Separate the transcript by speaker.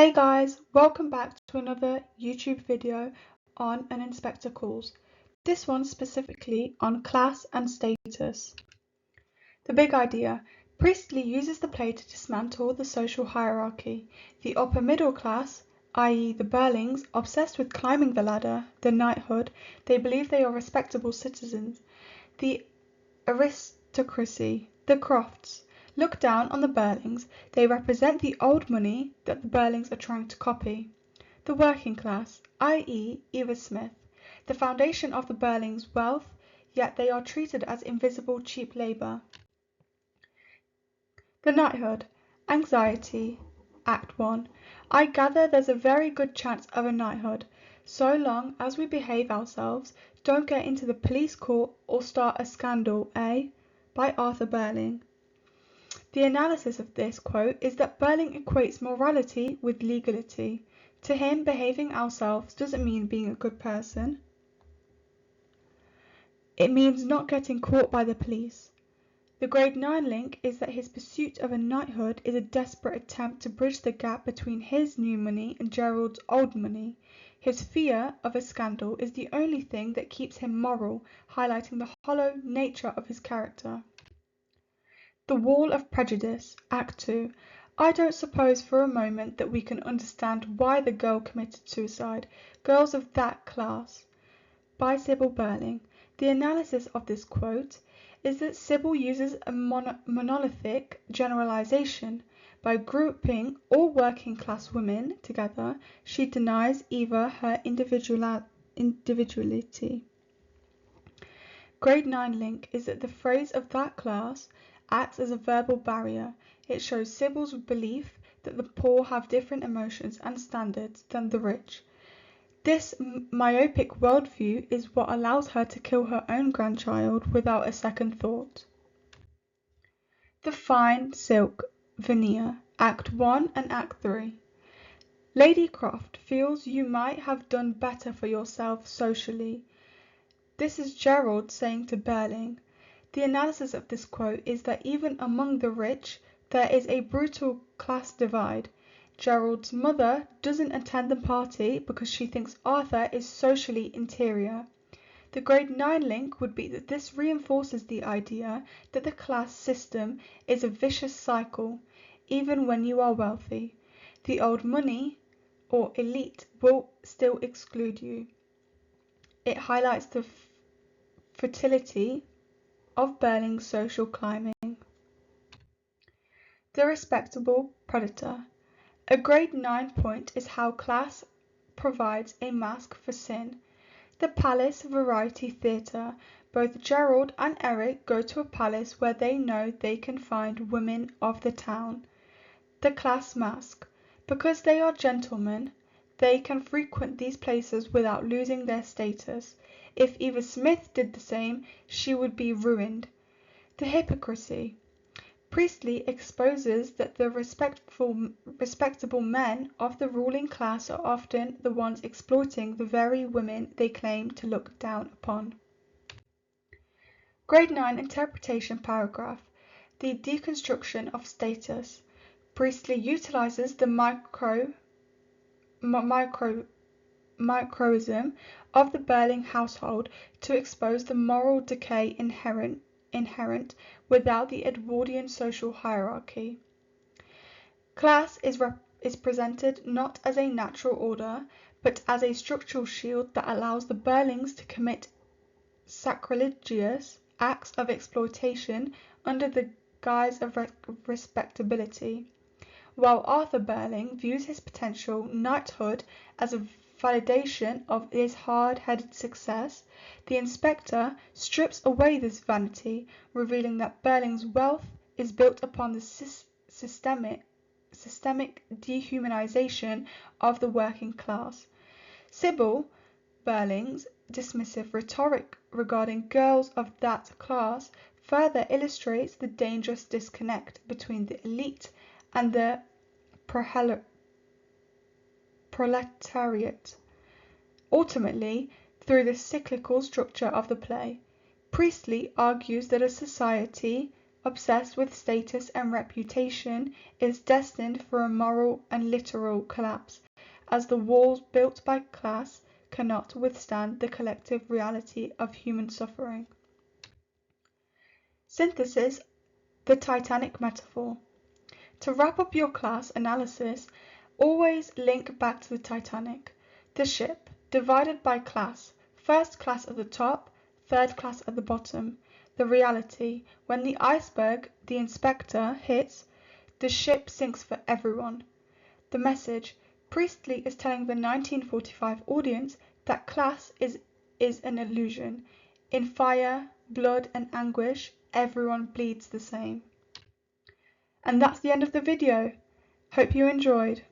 Speaker 1: Hey guys, welcome back to another YouTube video on An Inspector Calls. This one specifically on class and status. The big idea. Priestley uses the play to dismantle the social hierarchy. The upper middle class, i.e. the Birlings, obsessed with climbing the ladder, the knighthood, they believe they are respectable citizens. The aristocracy, the Crofts, look down on the Birlings. They represent the old money that the Birlings are trying to copy. The working class, i.e. Eva Smith, the foundation of the Birlings' wealth, yet they are treated as invisible cheap labour. The knighthood, anxiety, Act 1. I gather there's a very good chance of a knighthood, so long as we behave ourselves, don't get into the police court or start a scandal, eh? By Arthur Birling. The analysis of this quote is that Birling equates morality with legality. To him, behaving ourselves doesn't mean being a good person. It means not getting caught by the police. The grade 9 link is that his pursuit of a knighthood is a desperate attempt to bridge the gap between his new money and Gerald's old money. His fear of a scandal is the only thing that keeps him moral, highlighting the hollow nature of his character. The Wall of Prejudice, Act 2. I don't suppose for a moment that we can understand why the girl committed suicide. Girls of that class. By Sybil Birling. The analysis of this quote is that Sybil uses a monolithic generalization. By grouping all working class women together, she denies Eva her individuality. Grade 9 link is that the phrase of that class acts as a verbal barrier. It shows Sybil's belief that the poor have different emotions and standards than the rich. This myopic worldview is what allows her to kill her own grandchild without a second thought. The fine silk veneer, Act 1 and Act 3. Lady Croft feels you might have done better for yourself socially. This is Gerald saying to Birling. The analysis of this quote is that even among the rich, there is a brutal class divide. Gerald's mother doesn't attend the party because she thinks Arthur is socially inferior. The grade 9 link would be that this reinforces the idea that the class system is a vicious cycle, even when you are wealthy. The old money, or elite, will still exclude you. It highlights the fertility of Birling's social climbing. The respectable predator. A grade 9 point is how class provides a mask for sin. The Palace Variety Theatre. Both Gerald and Eric go to a palace where they know they can find women of the town. The class mask. Because they are gentlemen, they can frequent these places without losing their status. If Eva Smith did the same, she would be ruined. The hypocrisy. Priestley exposes that the respectable men of the ruling class are often the ones exploiting the very women they claim to look down upon. Grade 9 interpretation paragraph. The deconstruction of status. Priestley utilizes the microcosm of the Birling household to expose the moral decay inherent without the Edwardian social hierarchy. Class is presented not as a natural order, but as a structural shield that allows the Birlings to commit sacrilegious acts of exploitation under the guise of respectability. While Arthur Birling views his potential knighthood as a validation of his hard-headed success, the inspector strips away this vanity, revealing that Birling's wealth is built upon the systemic dehumanization of the working class. Sybil Birling's dismissive rhetoric regarding girls of that class further illustrates the dangerous disconnect between the elite and the proletariat. Ultimately, through the cyclical structure of the play, Priestley argues that a society obsessed with status and reputation, is destined for a moral and literal collapse, as the walls built by class cannot withstand the collective reality of human suffering. Synthesis: the Titanic metaphor. To wrap up your class analysis, always link back to the Titanic, the ship, divided by class, first class at the top, third class at the bottom. The reality: when the iceberg, the inspector, hits, the ship sinks for everyone. The message: Priestley is telling the 1945 audience that class is an illusion. In Fire, Blood and Anguish, everyone bleeds the same. And that's the end of the video. Hope you enjoyed.